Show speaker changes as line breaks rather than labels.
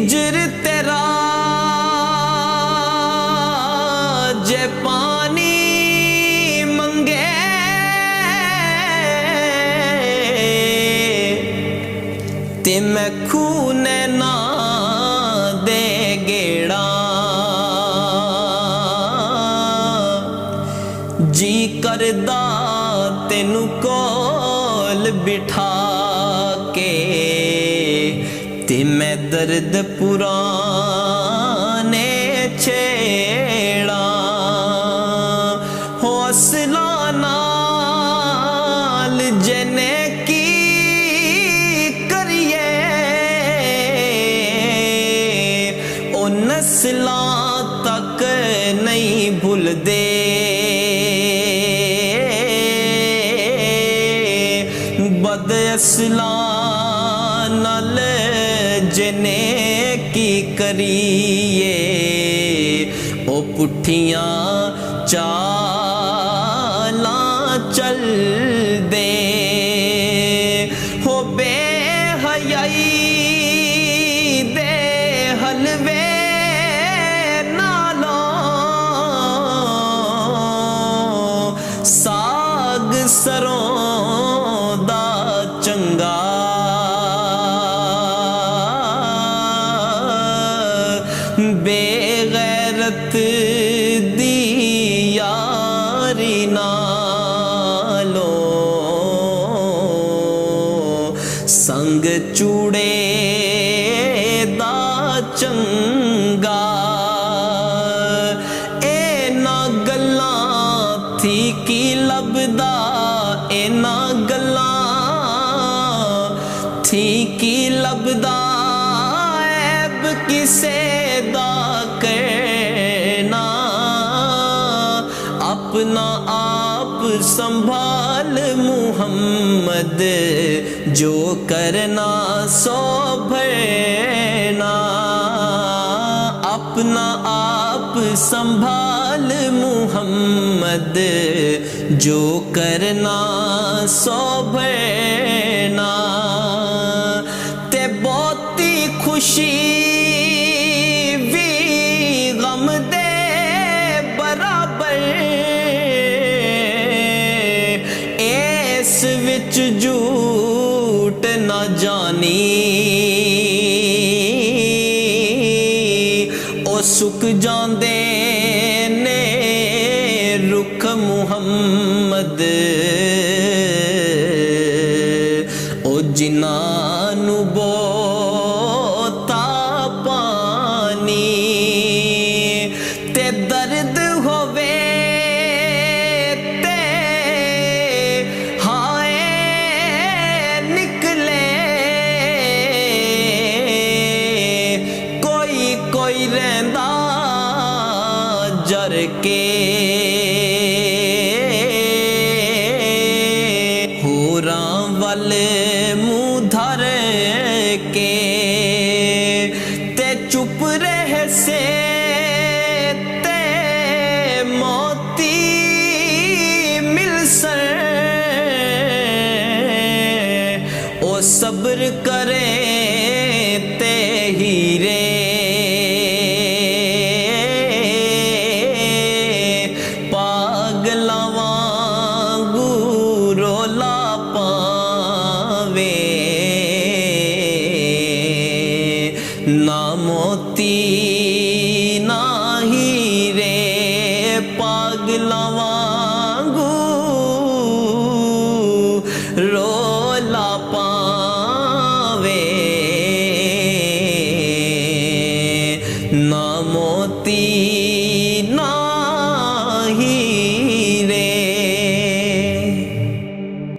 हिजर तेरा जे पानी मंगे ते मैं खूने ना दे गेड़ा जी करदा तेनू कोल बिठा के ते मैं दर्द पुराने छेड़ा हौसला नाल जने की करिए ओ नस्लां तक नहीं भुलदे बद असला नाल जने की करिए ओ पुठियां चालां चल दे हो बेहयाई दे हलवे नालों साग सरों दा चंगा बेगैरत दी यारी नालो संग चूड़े दा चंगा ए ना गल्लां थी की लभदा ए ना गल्लां थी की लभदा ऐब किसे दा कहना अपना आप संभाल मुहम्मद जो करना सो भरना अपना आप संभाल मुहम्मद जो करना सो भरना ते बहुती खुशी विच झूठ न जानी ओ सुक जांदे ने रुख मुहम्मद ओ जिन्हां नू बोता पानी ते दर्द होवे कोई रहंदा जर के होरां वल मुंह धर के ते चुप रह से ते मोती मिलसन ओ सब्र करे ते हीरे ना मोती ना हीरे पागलां